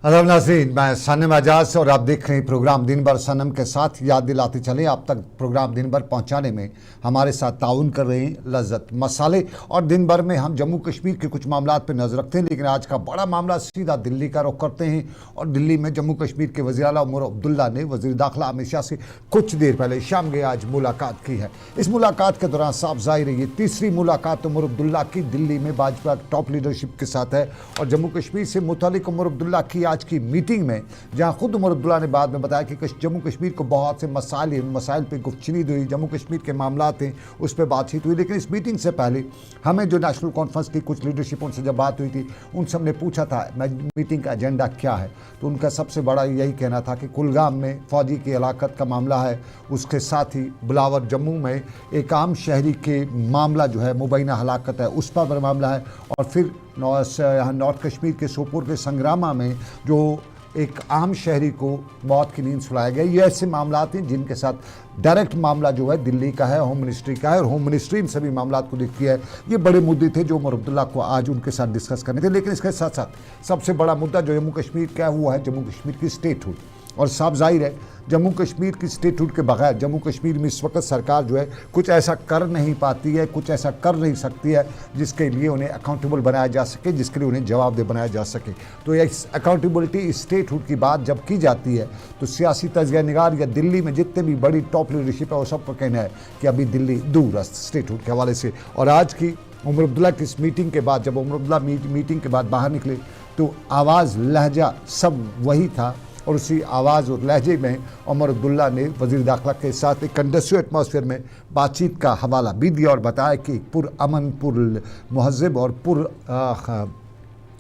अदब नाज़रीन, मैं सनम एजाज और आप देख रहे हैं प्रोग्राम दिन भर। सनम के साथ याद दिलाते चले आप तक प्रोग्राम दिन भर पहुंचाने में हमारे साथ ताउन कर रहे हैं लज्जत मसाले। और दिन भर में हम जम्मू कश्मीर के कुछ मामलात पे नज़र रखते हैं, लेकिन आज का बड़ा मामला सीधा दिल्ली का रुख करते हैं। और दिल्ली में जम्मू कश्मीर के वज़ीर आला उमर अब्दुल्ला ने वज़ीर दाखिला अमित शाह से कुछ देर पहले शाम के आज मुलाकात की है। इस मुलाकात के दौरान साफ ज़ाहिर है ये तीसरी मुलाकात उमर अब्दुल्ला की दिल्ली में भाजपा टॉप लीडरशिप के साथ है। और जम्मू कश्मीर से मुतालिक उमर अब्दुल्ला की आज की मीटिंग में, जहां खुद उमर अब्दुल्ला ने बाद में बताया कि जम्मू कश्मीर को बहुत से मसाइल पे गुफ्तगू हुई, जम्मू कश्मीर के मामलात हैं उस पर बातचीत हुई। लेकिन इस मीटिंग से पहले हमें जो नेशनल कॉन्फ्रेंस की कुछ लीडरशिप उनसे जब बात हुई थी, उन सब ने पूछा था मीटिंग का एजेंडा क्या है, तो उनका सबसे बड़ा यही कहना था कि कुलगाम में फौजी की हलाकत का मामला है, उसके साथ ही बिलावर जम्मू में एक आम शहरी के मामला जो है मुबैना हलाकत है उस पर मामला है। और फिर यहाँ नॉर्थ कश्मीर के सोपोर के संग्रामा में जो एक आम शहरी को मौत की नींद सुलाया गया। ये ऐसे मामलात हैं जिनके साथ डायरेक्ट मामला जो है दिल्ली का है, होम मिनिस्ट्री का है, और होम मिनिस्ट्री इन सभी मामलात को देखती है। ये बड़े मुद्दे थे जो उमर अब्दुल्ला को आज उनके साथ डिस्कस करने थे। लेकिन इसके साथ साथ सबसे बड़ा मुद्दा जो जम्मू कश्मीर का है वो है जम्मू कश्मीर की स्टेटहुड। और साफ जाहिर है जम्मू कश्मीर की स्टेटहुड के बगैर जम्मू कश्मीर में इस वक्त सरकार जो है कुछ ऐसा कर नहीं पाती है, कुछ ऐसा कर नहीं सकती है जिसके लिए उन्हें अकाउंटेबल बनाया जा सके, जिसके लिए उन्हें जवाबदेह बनाया जा सके। तो इस अकाउंटेबिलिटी स्टेटहुड की बात जब की जाती है तो सियासी तजिया निगार या दिल्ली में जितने भी बड़ी टॉप लीडरशिप है वो सबका कहना है कि अभी दिल्ली दूरस्त स्टेटहुड के हवाले से। और आज की उमर अब्दुल्ला की इस मीटिंग के बाद, जब उमर अब्दुल्ला मीटिंग के बाद बाहर निकले तो आवाज़ लहजा सब वही था। और उसी आवाज़ और लहजे में उमर अब्दुल्ला ने वज़ीर दाखिला के साथ एक कंडक्टिव एटमॉस्फेयर में बातचीत का हवाला भी दिया और बताया कि पुरअमन, पुरमहज़्ज़ब और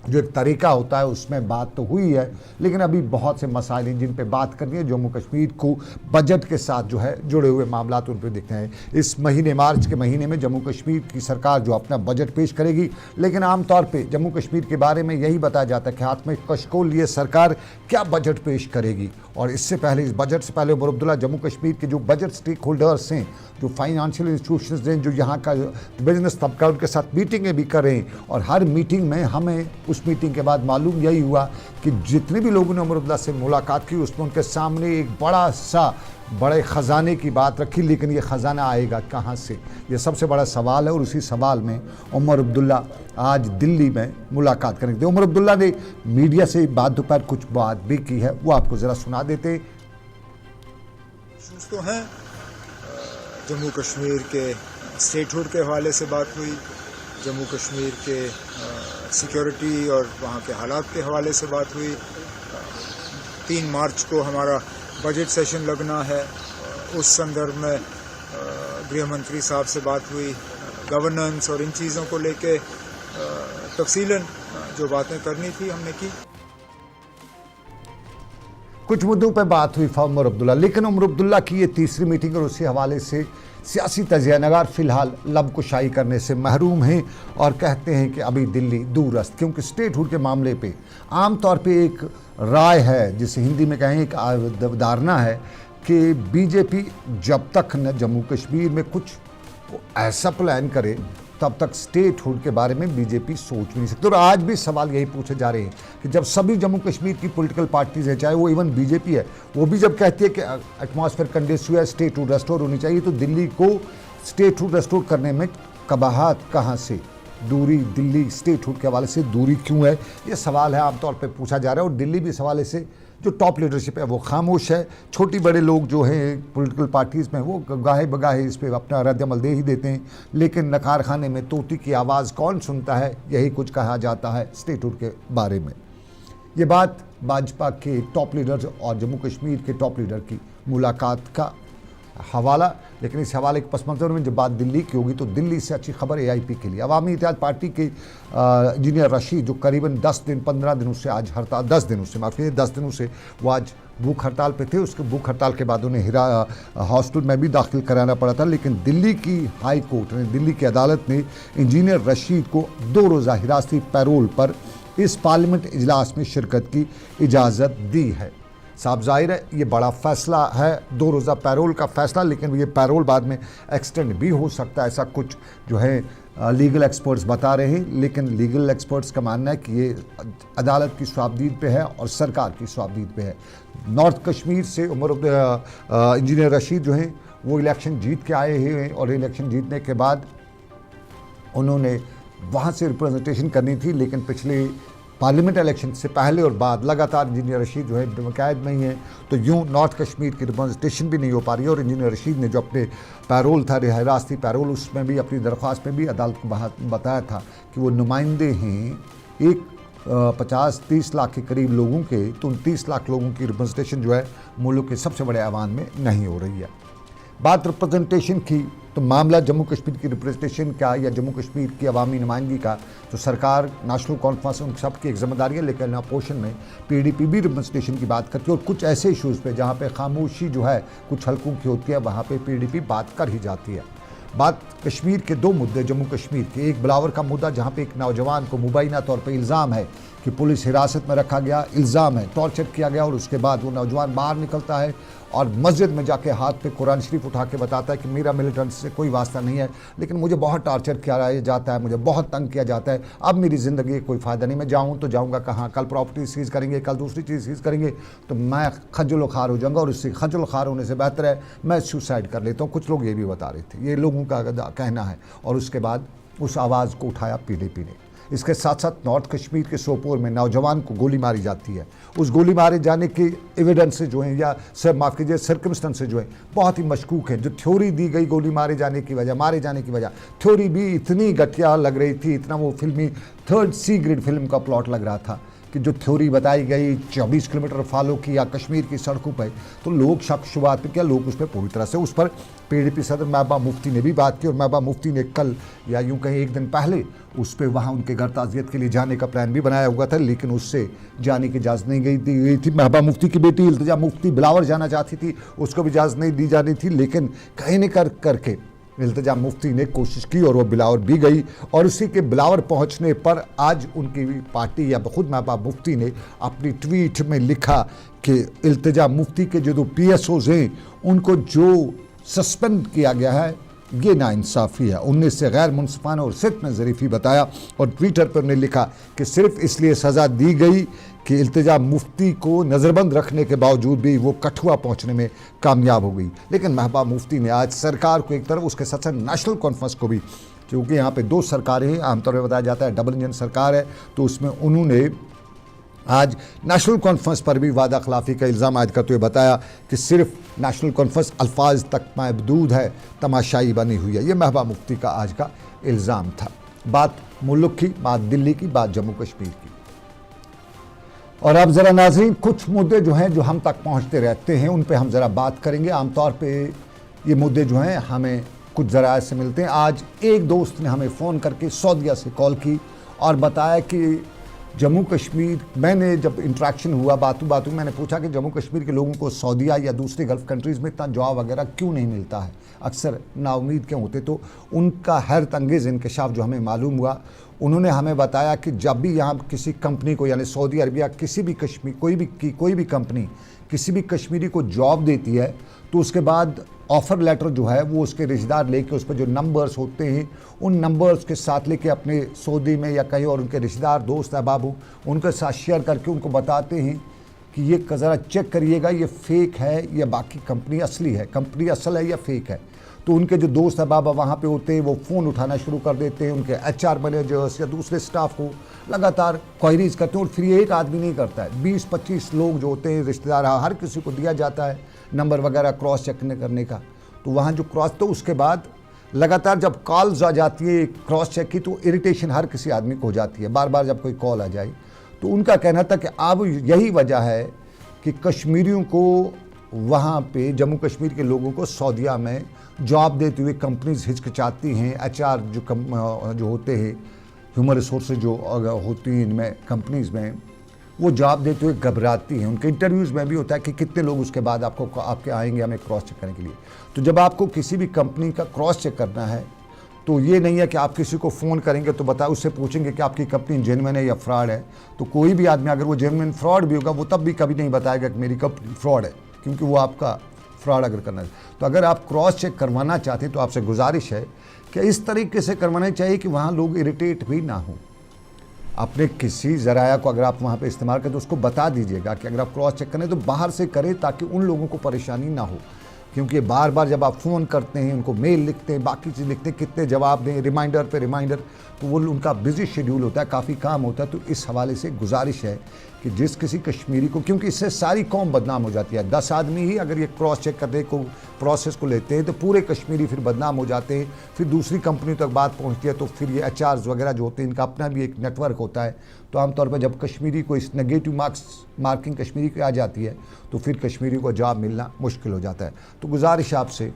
जो एक तरीका होता है उसमें बात तो हुई है, लेकिन अभी बहुत से मसाइल हैं जिन पे बात करनी है। जम्मू कश्मीर को बजट के साथ जो है जुड़े हुए मामला उन पर देखते हैं। इस महीने मार्च के महीने में जम्मू कश्मीर की सरकार जो अपना बजट पेश करेगी, लेकिन आमतौर पे जम्मू कश्मीर के बारे में यही बताया जाता है कि हाथ में कशकोल लिए सरकार क्या बजट पेश करेगी। और इससे पहले, इस बजट से पहले उमर अब्दुल्ला जम्मू कश्मीर के जो बजट स्टेक होल्डर्स हैं, जो फाइनेंशियल इंस्टीट्यूशंस हैं, जो यहाँ का बिजनेस तबका, उनके साथ मीटिंगें भी कर रहे हैं। और हर मीटिंग में हमें उस मीटिंग के बाद मालूम यही हुआ कि जितने भी लोगों ने उमर अब्दुल्ला से मुलाकात की उसमें उनके सामने एक बड़े ख़जाने की बात रखी। लेकिन ये ख़जाना आएगा कहाँ से, ये सबसे बड़ा सवाल है। और उसी सवाल में उमर अब्दुल्ला आज दिल्ली में मुलाकात करेंगे। उमर अब्दुल्ला ने मीडिया से बात दोपहर कुछ बात भी की है, वो आपको ज़रा सुना देते। तो हैं जम्मू कश्मीर के स्टेटहुड के हवाले से बात हुई, जम्मू कश्मीर के सिक्योरिटी और वहाँ के हालात के हवाले से बात हुई। 3 मार्च को हमारा बजट सेशन लगना है, उस संदर्भ में गृह मंत्री साहब से बात हुई। गवर्नेंस और इन चीज़ों को लेके तफसीलन जो बातें करनी थी हमने की। कुछ मुद्दों पर बात हुई उमर अब्दुल्ला, लेकिन उमर अब्दुल्ला की ये तीसरी मीटिंग और उसी हवाले से सियासी तजिया नगार फ़िलहाल लब कुशाई करने से महरूम हैं और कहते हैं कि अभी दिल्ली दूरस्त, क्योंकि स्टेटहुड के मामले पे आम तौर पे एक राय है, जिसे हिंदी में कहें एक धारणा है कि बीजेपी जब तक न जम्मू कश्मीर में कुछ ऐसा प्लान करे तब तक स्टेटहुड के बारे में बीजेपी सोच भी नहीं सकती। और आज भी सवाल यही पूछे जा रहे हैं कि जब सभी जम्मू कश्मीर की पॉलिटिकल पार्टीज है, चाहे वो इवन बीजेपी है, वो भी जब कहती है कि एटमॉस्फेयर कंडीसिव है, स्टेटहुड रेस्टोर होनी चाहिए, तो दिल्ली को स्टेटहुड रेस्टोर करने में कबाहत कहाँ से, दूरी दिल्ली स्टेटहुड के हवाले से दूरी क्यों है, ये सवाल है आमतौर पर पूछा जा रहा है। और दिल्ली भी इस हवाले से जो टॉप लीडरशिप है वो खामोश है। छोटी बड़े लोग जो हैं पॉलिटिकल पार्टीज़ में वो गाहे बगाहे इस पर अपना रद्दमल दे ही देते हैं, लेकिन नकार खाने में तोती की आवाज़ कौन सुनता है, यही कुछ कहा जाता है स्टेटहुड के बारे में। ये बात भाजपा के टॉप लीडर और जम्मू कश्मीर के टॉप लीडर की मुलाकात का हवाला। लेकिन इस हवाले के पस मंज़र में जब बात दिल्ली की होगी तो दिल्ली से अच्छी खबर AIP के लिए। अवामी इत्तेहाद पार्टी के इंजीनियर रशीद, जो करीबन 15 दिनों से आज हड़ताल, 10 दिनों से वो आज भूख हड़ताल पे थे। उसके भूख हड़ताल के बाद उन्हें हॉस्पिटल में भी दाखिल कराना पड़ा था। लेकिन दिल्ली की हाई कोर्ट ने, दिल्ली की अदालत ने इंजीनियर रशीद को 2 रोज़ा हिरासती पैरोल पर इस पार्लियामेंट इजलास में शिरकत की इजाज़त दी है। साफ जाहिर है ये बड़ा फैसला है, 2 रोज़ा पैरोल का फैसला, लेकिन ये पैरोल बाद में एक्सटेंड भी हो सकता है, ऐसा कुछ जो है लीगल एक्सपर्ट्स बता रहे हैं। लेकिन लीगल एक्सपर्ट्स का मानना है कि ये अदालत की स्वाबदीद पे है और सरकार की स्वाबदीद पे है। नॉर्थ कश्मीर से इंजीनियर रशीद जो हैं वो इलेक्शन जीत के आए हैं और इलेक्शन जीतने के बाद उन्होंने वहाँ से रिप्रेजेंटेशन करनी थी, लेकिन पिछले पार्लियामेंट इलेक्शन से पहले और बाद लगातार इंजीनियर रशीद जो है कैद में ही है, तो यूँ नॉर्थ कश्मीर की रिप्रेजेंटेशन भी नहीं हो पा रही है। और इंजीनियर रशीद ने जो अपने पैरोल था, हिरासती पैरोल, उसमें भी अपनी दरख्वास्त में भी अदालत को बताया था कि वो नुमाइंदे हैं एक 50-30 लाख के करीब लोगों के, तो 29 लाख लोगों की रिप्रेजेंटेशन जो है मुल्क के सबसे बड़े ऐवान में नहीं हो रही है। बात रिप्रेजेंटेशन की, तो मामला जम्मू कश्मीर की रिप्रेजेंटेशन का या जम्मू कश्मीर की अवामी नुमाइंदगी का, तो सरकार नेशनल कॉन्फ्रेंस उन सब की एक जिम्मेदारी है, लेकिन अपोजिशन में पीडीपी भी रिप्रेजेंटेशन की बात करती है। और कुछ ऐसे इशूज़ पे जहाँ पे खामोशी जो है कुछ हल्कों की होती है, वहाँ पे पीडीपी बात कर ही जाती है। बात कश्मीर के 2 मुद्दे जम्मू कश्मीर के, एक बिलावर का मुद्दा जहाँ पे एक नौजवान को मुबैना तौर पे इल्ज़ाम है कि पुलिस हिरासत में रखा गया, इल्ज़ाम है टॉर्चर किया गया, और उसके बाद वो नौजवान बाहर निकलता है और मस्जिद में जाके हाथ पे कुरान शरीफ उठा के बताता है कि मेरा मिलिटेंट से कोई वास्ता नहीं है, लेकिन मुझे बहुत टार्चर किया जाता है, मुझे बहुत तंग किया जाता है, अब मेरी ज़िंदगी कोई फ़ायदा नहीं, मैं जाऊँ तो जाऊँगा कहाँ, कल प्रॉपर्टी सीज़ करेंगे, कल दूसरी चीज़ सीज़ करेंगे, तो मैं खज्जल ख़ार हो जाऊँगा और इससे खज्जल ख़ार होने से बेहतर है मैं सुसाइड कर लेता हूँ। कुछ लोग ये भी बता रहे थे, ये लोगों का कहना है। और उसके बाद उस आवाज़ को उठाया पीडीपी ने। इसके साथ साथ नॉर्थ कश्मीर के सोपोर में नौजवान को गोली मारी जाती है, उस गोली मारे जाने के एविडेंस जो हैं या माफ़ कीजिए सर्कमस्टेंसेस जो हैं बहुत ही मशकूक हैं। जो थ्योरी दी गई गोली मारे जाने की वजह थ्योरी भी इतनी घटिया लग रही थी, इतना वो फिल्मी 3rd C ग्रेड फिल्म का प्लॉट लग रहा था कि जो थ्योरी बताई गई 24 किलोमीटर फॉलो किया कश्मीर की सड़कों पर, तो लोग शक शुबात पे क्या, लोग उस पर पूरी तरह से, उस पर पीडीपी सदर महबूबा मुफ्ती ने भी बात की और महबूबा मुफ्ती ने कल या यूं कहीं एक दिन पहले उस पर वहाँ उनके घर ताज़ियत के लिए जाने का प्लान भी बनाया हुआ था, लेकिन उससे जाने की इजाज़त नहीं गई थी। महबूबा मुफ्ती की बेटी इल्तिजा मुफ्ती बिलावर जाना चाहती थी, उसको भी इजाज़त नहीं दी जानी थी, लेकिन कहीं न करके इल्तिजा मुफ्ती ने कोशिश की और वो बिलावर भी गई। और उसी के बिलावर पहुंचने पर आज उनकी पार्टी या खुद महबूबा मुफ्ती ने अपनी ट्वीट में लिखा कि इल्तिजा मुफ्ती के जो 2 PSOs हैं उनको जो सस्पेंड किया गया है ये नाइंसाफ़ी है, उनने से गैर मुनसिफाना और सिर्फ में ज़रीफ़ी बताया। और ट्विटर पर उन्होंने लिखा कि सिर्फ इसलिए सज़ा दी गई कि इल्तिजा मुफ्ती को नज़रबंद रखने के बावजूद भी वो कठुआ पहुंचने में कामयाब हो गई। लेकिन महबूबा मुफ्ती ने आज सरकार को एक तरफ, उसके साथ साथ नेशनल कॉन्फ्रेंस को भी, क्योंकि यहाँ पे 2 सरकारें हैं, आमतौर पर बताया जाता है डबल इंजन सरकार है, तो उसमें उन्होंने आज नेशनल कॉन्फ्रेंस पर भी वादा खिलाफ़ी का इल्ज़ाम आयद करते हुए बताया कि सिर्फ नेशनल कॉन्फ्रेंस अल्फाज तक महदूद है, तमाशाई बनी हुई है। ये महबूबा मुफ्ती का आज का इल्ज़ाम था। बात मुल्क की, बात दिल्ली की, बात जम्मू कश्मीर की। और अब ज़रा नाज़रीन कुछ मुद्दे जो हैं जो हम तक पहुँचते रहते हैं उन पर हम ज़रा बात करेंगे। आमतौर पर ये मुद्दे जो हैं हमें कुछ ज़राए से मिलते हैं। आज एक दोस्त ने हमें फ़ोन करके सऊदीया से कॉल की और बताया कि जम्मू कश्मीर, मैंने जब इंटरेक्शन हुआ बातों मैंने पूछा कि जम्मू कश्मीर के लोगों को सऊदीया या दूसरे गल्फ़ कंट्रीज़ में इतना जॉब वगैरह क्यों नहीं मिलता है, अक्सर नाउमीद क्यों होते। तो उनका हैरत अंगेज़ इंकशाफ जो हमें मालूम हुआ, उन्होंने हमें बताया कि जब भी यहाँ किसी कंपनी को, यानी सऊदी अरबिया किसी भी कश्मीर कोई भी कंपनी किसी भी कश्मीरी को जॉब देती है, तो उसके बाद ऑफ़र लेटर जो है वो उसके रिश्तेदार लेके उस पर जो नंबर्स होते हैं उन नंबर्स के साथ लेके अपने सऊदी में या कहीं और उनके रिश्तेदार दोस्त अहबाब हो उनके साथ शेयर करके उनको बताते हैं कि ये ज़रा चेक करिएगा ये फ़ेक है या बाकी कंपनी असली है, कंपनी असल है या फ़ेक है। तो उनके जो दोस्त अहबाब वहाँ पे होते हैं वो फ़ोन उठाना शुरू कर देते हैं, उनके HR मैनेजर्स या दूसरे स्टाफ को लगातार क्वायरीज़ करते हैं। और फिर ये एक आदमी नहीं करता है, 20-25 लोग जो होते हैं रिश्तेदार, हर किसी को दिया जाता है नंबर वगैरह क्रॉस चेक करने का। तो वहाँ जो क्रॉस, तो उसके बाद लगातार जब कॉल्स आ जाती है क्रॉस चेक की, तो इरिटेशन हर किसी आदमी को हो जाती है बार बार जब कोई कॉल आ जाए। तो उनका कहना था कि अब यही वजह है कि कश्मीरियों को वहाँ पे जम्मू कश्मीर के लोगों को सऊदीया में जॉब देते हुए कंपनीज हिचकिचाती हैं। HR जो होते हैं, ह्यूमन रिसोर्सेज जो होती हैं इनमें कंपनीज़ में, वो जॉब देते हुए घबराती हैं। उनके इंटरव्यूज़ में भी होता है कि कितने लोग उसके बाद आपके आएंगे हमें क्रॉस चेक करने के लिए। तो जब आपको किसी भी कंपनी का क्रॉस चेक करना है तो ये नहीं है कि आप किसी को फ़ोन करेंगे तो बताए, उससे पूछेंगे कि आपकी कंपनी जेन्युइन है या फ्रॉड है। तो कोई भी आदमी अगर वो जेन्युइन फ्रॉड भी होगा वो तब भी कभी नहीं बताएगा कि मेरी कंपनी फ्रॉड है, क्योंकि वो आपका फ्रॉड अगर करना है। तो अगर आप क्रॉस चेक करवाना चाहते हैं तो आपसे गुजारिश है कि इस तरीके से करवाना चाहिए कि वहाँ लोग इरिटेट भी ना हों। अपने किसी ज़राया को अगर आप वहाँ पे इस्तेमाल करें तो उसको बता दीजिएगा कि अगर आप क्रॉस चेक करें तो बाहर से करें, ताकि उन लोगों को परेशानी ना हो। क्योंकि बार बार जब आप फ़ोन करते हैं, उनको मेल लिखते हैं, बाकी चीज़ लिखते हैं, कितने जवाब दें, रिमाइंडर पे रिमाइंडर, तो वो उनका बिजी शेड्यूल होता है, काफ़ी काम होता है। तो इस हवाले से गुजारिश है कि जिस किसी कश्मीरी को, क्योंकि इससे सारी कौम बदनाम हो जाती है। 10 आदमी ही अगर ये क्रॉस चेक करने को प्रोसेस को लेते हैं तो पूरे कश्मीरी फिर बदनाम हो जाते हैं, फिर दूसरी कंपनी तक बात पहुंचती है। तो फिर ये HRs वगैरह जो होते हैं, इनका अपना भी एक नेटवर्क होता है। तो आमतौर पर जब कश्मीरी को इस नेगेटिव मार्किंग कश्मीरी की आ जाती है तो फिर कश्मीरी को जॉब मिलना मुश्किल हो जाता है। तो गुजारिश आपसे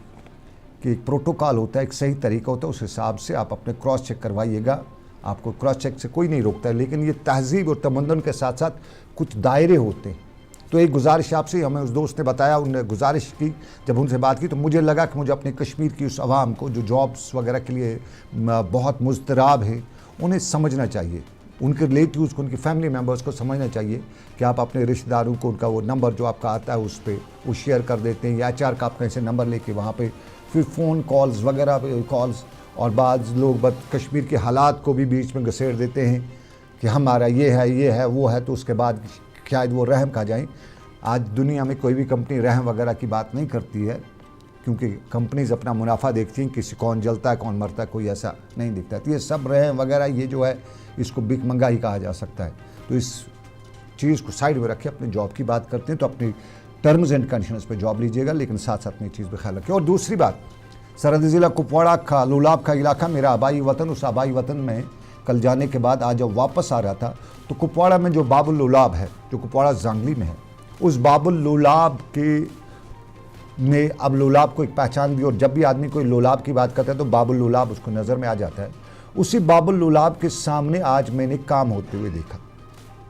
कि एक प्रोटोकॉल होता है, एक सही तरीका होता है, उस हिसाब से आप अपने क्रॉस चेक करवाइएगा। आपको क्रॉस चेक से कोई नहीं रोकता है, लेकिन ये तहजीब और तमद्दुन के साथ साथ कुछ दायरे होते हैं। तो एक गुजारिश आपसे, हमें उस दोस्त ने बताया, उन्होंने गुजारिश की, जब उनसे बात की तो मुझे लगा कि मुझे अपने कश्मीर की उस आवाम को जो जॉब्स वगैरह के लिए बहुत मुज़तराब है, उन्हें समझना चाहिए, उनके रिलेटिव्स को, उनकी फैमिली मेम्बर्स को समझना चाहिए कि आप अपने रिश्तेदारों को उनका वो नंबर जो आपका आता है उस पर वो शेयर कर देते हैं, या HR का आप कहीं से नंबर लेके वहाँ पे फिर फ़ोन कॉल्स वगैरह कॉल्स, और बाज़ लोग कश्मीर के हालात को भी बीच में घसेड़ देते हैं कि हमारा ये है वो है, तो उसके बाद शायद वो रहम खा जाएं। आज दुनिया में कोई भी कंपनी रहम वगैरह की बात नहीं करती है, क्योंकि कंपनीज अपना मुनाफा देखती हैं, किसी कौन जलता है कौन मरता है कोई ऐसा नहीं दिखता है। तो ये सब रहम वगैरह ये जो है इसको बिक मंगाई कहा जा सकता है। तो इस चीज़ को साइड में रखिए, अपने जॉब की बात करते हैं तो अपनी टर्म्स एंड कंडीशंस पे जॉब लीजिएगा, लेकिन साथ साथ अपनी चीज़ पर ख्याल रखिए। और दूसरी बात, सरहदी ज़िला कुपवाड़ा का लोलाब का इलाका मेरा आबाई वतन, उस आबाई वतन में कल जाने के बाद आज जब वापस आ रहा था तो कुपवाड़ा में जो बाबुल लोलाब है, जो कुपवाड़ा जांगली में है, उस बाबुल लोलाब के ने अब लोलाब को एक पहचान दी। और जब भी आदमी कोई लोलाब की बात करता है तो बाबुल लोलाब उसको नज़र में आ जाता है। उसी बाबुल लोलाब के सामने आज मैंने काम होते हुए देखा।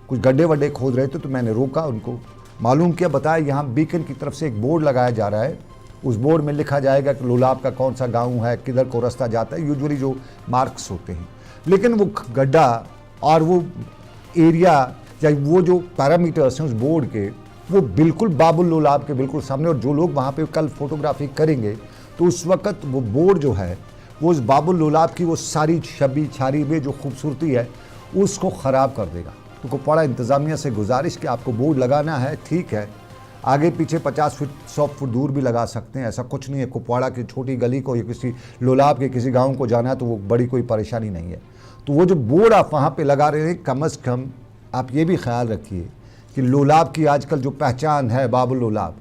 कुछ गड्ढे वड्ढे खोद रहे थे तो मैंने रोका, उनको मालूम किया, बताया यहाँ बीकन की तरफ से एक बोर्ड लगाया जा रहा है, उस बोर्ड में लिखा जाएगा कि लोलाब का कौन सा गांव है, किधर को रास्ता जाता है, यूजुअली जो मार्क्स होते हैं। लेकिन वो गड्ढा और वो एरिया या वो जो पैरामीटर्स हैं उस बोर्ड के, वो बिल्कुल बाबुल लोलाब के बिल्कुल सामने। और जो लोग वहाँ पे कल फोटोग्राफी करेंगे तो उस वक्त वो बोर्ड जो है वो उस बाबुल लोलाब की वो सारी छवि छारी में जो खूबसूरती है उसको ख़राब कर देगा। तो कुपवाड़ा इंतज़ामिया से गुजारिश कि आपको बोर्ड लगाना है, ठीक है, आगे पीछे 50 फुट 100 फुट दूर भी लगा सकते हैं, ऐसा कुछ नहीं है। कुपवाड़ा की छोटी गली को या किसी लोलाब के किसी गांव को जाना है तो वो बड़ी कोई परेशानी नहीं है। तो वो जो बोर्ड आप वहाँ पे लगा रहे हैं, कम से कम आप ये भी ख्याल रखिए कि लोलाब की आजकल जो पहचान है बाबुल लोलाब,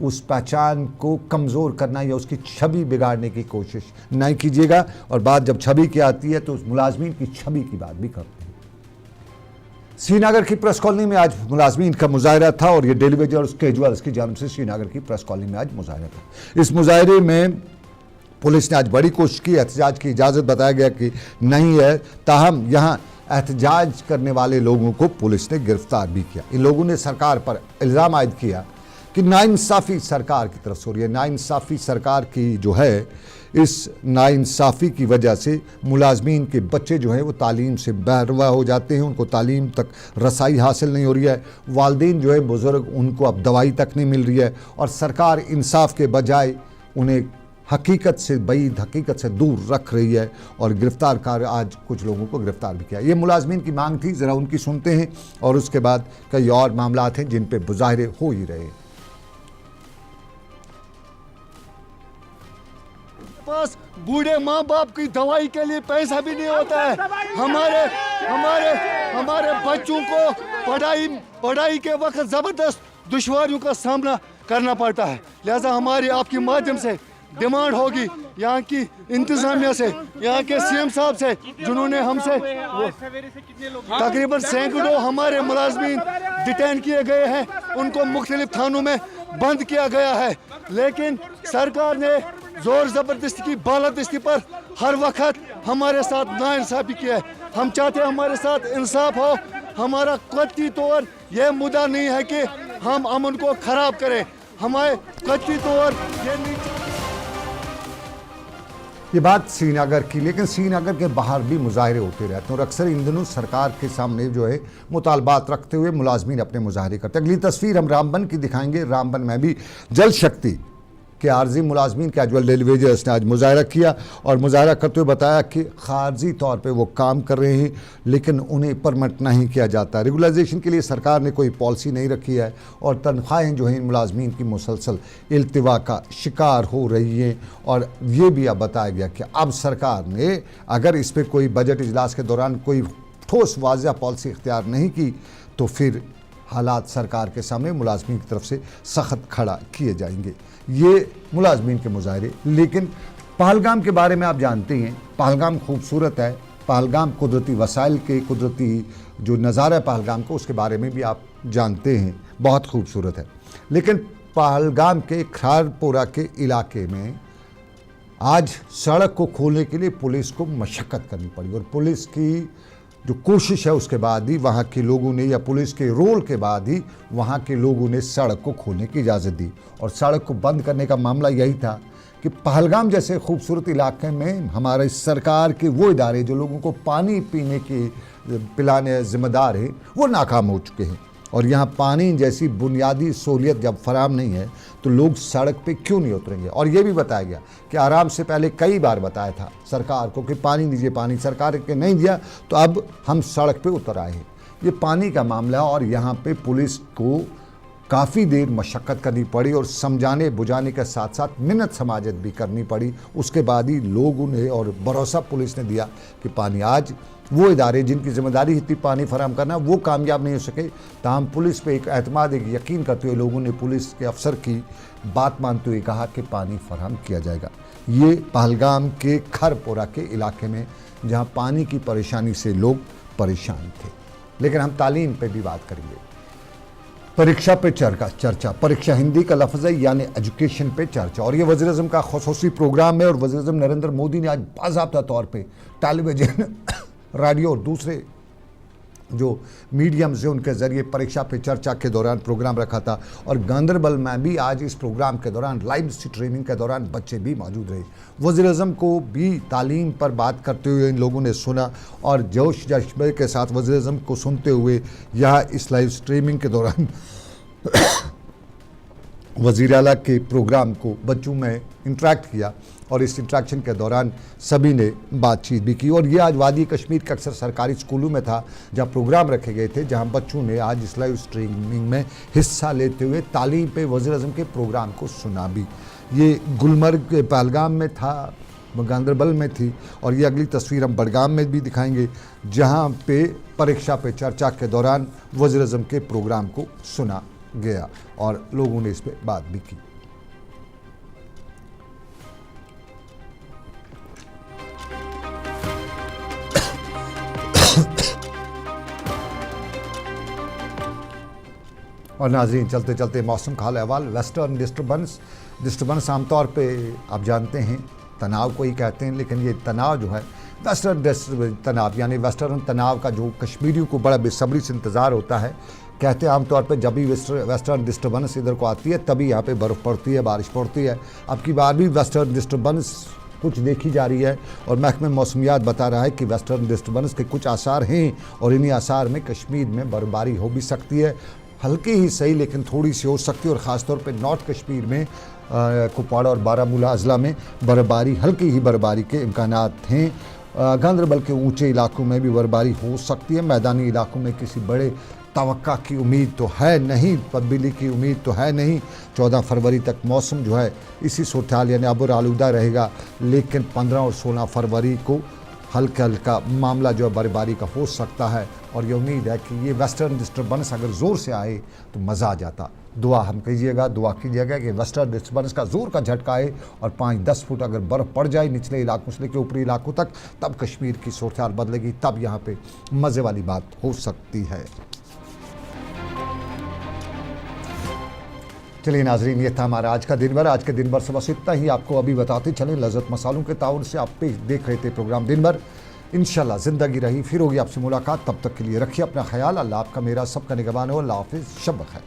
उस पहचान को कमज़ोर करना या उसकी छवि बिगाड़ने की कोशिश नहीं कीजिएगा। और बात जब छवि की आती है तो उस मुलाजमीन की छवि की बात भी करते हैं। श्रीनगर की प्रेस कॉलोनी में आज मुलाजमीन का मुजाहरा था और ये डेली वेज और कैजुअल्स की जानिब से श्रीनगर की प्रेस कॉलोनी में आज मुजाहरा था। इस मुजाहरे में पुलिस ने आज बड़ी कोशिश की, एहतजाज की इजाज़त बताया गया कि नहीं है, ताहम यहाँ एहतजाज करने वाले लोगों को पुलिस ने गिरफ्तार भी किया। इन लोगों ने सरकार पर इल्ज़ाम आयद किया कि नाइंसाफ़ी सरकार की तरफ से हो रही है। नाइंसाफ़ी सरकार की जो है, इस नाइंसाफ़ी की वजह से मुलाजमीन के बच्चे जो हैं वो तालीम से बहरवा हो जाते हैं, उनको तालीम तक रसाई हासिल नहीं हो रही है। वालिदैन जो है बुज़ुर्ग, उनको अब दवाई तक नहीं मिल रही है। और सरकार इंसाफ के बजाय उन्हें हकीकत से बैद, हकीकत से दूर रख रही है। और गिरफ्तार कर आज कुछ लोगों को गिरफ्तार भी किया। ये मुलाजमीन की मांग थी, ज़रा उनकी सुनते हैं और उसके बाद कई और मामला हैं जिन पर मुजाहरे हो ही रहे। पास बूढ़े माँ बाप की दवाई के लिए पैसा भी नहीं होता है। हमारे बच्चों को पढ़ाई के वक्त ज़बरदस्त दुश्वारियों का सामना करना पड़ता है। लिहाजा हमारी आपके माध्यम से डिमांड होगी यहाँ की इंतज़ामिया से, यहाँ के CM साहब से, जिन्होंने हमसे तकरीबन सैकड़ों हमारे मुलाजमीन डिटेन किए गए हैं, उनको मुख्तलिफ थानों में बंद किया गया है। लेकिन सरकार ने जोर ज़बरदस्ती की बालादस्ती पर हर वक्त हमारे साथ नाइंसाफ़ी किया है। हम चाहते हैं हमारे साथ इंसाफ हो। हमारा कतई तौर यह मुद्दा नहीं है कि हम अमन को ख़राब करें, हमारे कतई तौर ये नहीं। ये बात श्रीनगर की, लेकिन श्रीनगर के बाहर भी मुजाहरे होते रहते हैं और अक्सर इन दिनों सरकार के सामने जो है मुतालबात रखते हुए मुलाजमीन अपने मुजाहरे करते हैं। अगली तस्वीर हम रामबन की दिखाएंगे। रामबन में भी जल शक्ति के आर्जी मुलाजमीन कैजुअल डेली वेजर्स ने आज मुजाहरा किया और मुजाहरा करते हुए बताया कि खारजी तौर पे वो काम कर रहे हैं लेकिन उन्हें परमिट नहीं किया जाता। रेगुलाइजेशन के लिए सरकार ने कोई पॉलिसी नहीं रखी है और तनख्वाहें जो हैं मुलाजमीन की मुसलसल इल्तिवा का शिकार हो रही हैं। और ये भी अब बताया गया कि अब सरकार ने अगर इस पर कोई बजट इजलास के दौरान कोई ठोस वाज़ेह पॉलिसी इख्तियार नहीं की तो फिर हालात सरकार के सामने मुलाजमीन की तरफ से सख्त खड़ा किए जाएंगे। ये मुलाजमीन के मुजाहरे। लेकिन पहलगाम के बारे में आप जानते हैं, पहलगाम खूबसूरत है। पहलगाम कुदरती वसाइल के, कुदरती जो नज़ारा है पहलगाम को, उसके बारे में भी आप जानते हैं, बहुत खूबसूरत है। लेकिन पहलगाम के खारपोरा के इलाके में आज सड़क को खोलने के लिए पुलिस को मशक्क़त करनी पड़ी और पुलिस की जो कोशिश है उसके बाद ही वहाँ के लोगों ने, या पुलिस के रोल के बाद ही वहाँ के लोगों ने सड़क को खोलने की इजाज़त दी। और सड़क को बंद करने का मामला यही था कि पहलगाम जैसे खूबसूरत इलाके में हमारे सरकार के वो इदारे जो लोगों को पानी पीने की पिलाने ज़िम्मेदार है वो नाकाम हो चुके हैं। और यहाँ पानी जैसी बुनियादी सहूलियत जब फराम नहीं है तो लोग सड़क पे क्यों नहीं उतरेंगे। और ये भी बताया गया कि आराम से पहले कई बार बताया था सरकार को कि पानी दीजिए, पानी सरकार के नहीं दिया तो अब हम सड़क पे उतर आए हैं। ये पानी का मामला और यहाँ पे पुलिस को काफ़ी देर मशक्क़त करनी पड़ी और समझाने बुझाने के साथ साथ मिन्नत समाजत भी करनी पड़ी। उसके बाद ही लोगों ने और भरोसा पुलिस ने दिया कि पानी, आज वो इदारे जिनकी जिम्मेदारी थी पानी फराहम करना वो कामयाब नहीं हो सके। ताहम पुलिस पे एक एतमाद, एक यकीन करते हुए लोगों ने पुलिस के अफसर की बात मानते हुए कहा कि पानी फराहम किया जाएगा। ये पहलगाम के खारपोरा के इलाके में जहाँ पानी की परेशानी से लोग परेशान थे। लेकिन हम तालीम पे भी बात करेंगे। परीक्षा पे चर्चा, परीक्षा हिंदी का लफ्ज़ है यानी एजुकेशन पे चर्चा। और ये वज़ीर-ए-आज़म का ख़ुसूसी प्रोग्राम है और वज़ीर-ए-आज़म नरेंद्र मोदी ने आज बाज़ाब्ता तौर पे टेलीविज़न, रेडियो और दूसरे जो मीडियम्स हैं उनके ज़रिए परीक्षा पे चर्चा के दौरान प्रोग्राम रखा था। और गांदरबल में भी आज इस प्रोग्राम के दौरान लाइव स्ट्रीमिंग के दौरान बच्चे भी मौजूद रहे। वज़ीर-ए-आज़म को भी तालीम पर बात करते हुए इन लोगों ने सुना और जोश जज्बे के साथ वज़ीर-ए-आज़म को सुनते हुए यहाँ इस लाइव स्ट्रीमिंग के दौरान वज़ीर आला के प्रोग्राम को बच्चों में इंटरेक्ट किया और इस इंटरेक्शन के दौरान सभी ने बातचीत भी की। और ये आज वादी कश्मीर के अक्सर सरकारी स्कूलों में था जहाँ प्रोग्राम रखे गए थे, जहाँ बच्चों ने आज इस लाइव स्ट्रीमिंग में हिस्सा लेते हुए तालीम पे वज़ीर-ए-आज़म के प्रोग्राम को सुना भी। ये गुलमर्ग के पहलगाम में था, गांदरबल में थी और ये अगली तस्वीर हम बडगाम में भी दिखाएंगे जहाँ पे परीक्षा पे चर्चा के दौरान वज़ीर-ए-आज़म के प्रोग्राम को सुना गया और लोगों ने इस पर बात भी की। और नाज़रीन, चलते चलते मौसम का हाल अहवाल। वेस्टर्न डिस्टर्बेंस आमतौर पे आप जानते हैं तनाव को ही कहते हैं, लेकिन ये तनाव जो है वेस्टर्न तनाव यानी वेस्टर्न तनाव का जो कश्मीरियों को बड़ा बेसब्री से इंतज़ार होता है। कहते हैं आमतौर पे जब भी वेस्टर्न डिस्टर्बेंस इधर को आती है तभी यहाँ पे बर्फ़ पड़ती है, बारिश पड़ती है। अब की बार भी वेस्टर्न डिस्टर्बेंस कुछ देखी जा रही है और महकमा मौसमियात बता रहा है कि वेस्टर्न डिस्टर्बेंस के कुछ आसार हैं और इन्हीं आसार में कश्मीर में बर्फबारी हो भी सकती है, हल्की ही सही लेकिन थोड़ी सी हो सकती है। और ख़ासतौर पे नॉर्थ कश्मीर में कुपवाड़ा और बारामूला अजला में बर्फबारी, हल्की ही बर्फबारी के इम्कानात हैं। गांदरबल के ऊंचे इलाकों में भी बर्फबारी हो सकती है। मैदानी इलाकों में किसी बड़े तवक्का की उम्मीद तो है नहीं, तब्दीली की उम्मीद तो है नहीं। 14 फरवरी तक मौसम जो है इसी सूरत यानी आबूर आलूदा रहेगा, लेकिन 15 और 16 फरवरी को हल्का हल्का मामला जो है बर्फबारी का हो सकता है। और ये उम्मीद है कि ये वेस्टर्न डिस्टर्बेंस अगर ज़ोर से आए तो मज़ा आ जाता। दुआ हम कीजिएगा, दुआ कीजिएगा कि वेस्टर्न डिस्टर्बेंस का ज़ोर का झटका आए और 5-10 फुट अगर बर्फ़ पड़ जाए निचले इलाकों से लेकर ऊपरी इलाकों तक, तब कश्मीर की सूरत बदलेगी, तब यहाँ पे मज़े वाली बात हो सकती है। चलिए नाजरीन, ये था हमारा आज का दिन भर। आज के दिन भर से बस इतना ही आपको अभी बताते चलें। लज़्ज़त मसालों के ताउन से आप पे देख रहे थे प्रोग्राम दिन भर। इंशाल्लाह ज़िंदगी रही फिर होगी आपसे मुलाकात। तब तक के लिए रखिए अपना ख्याल। अल्लाह आपका मेरा सबका निगहबान हो। अल्लाह हाफ़िज़, शब ख़ैर।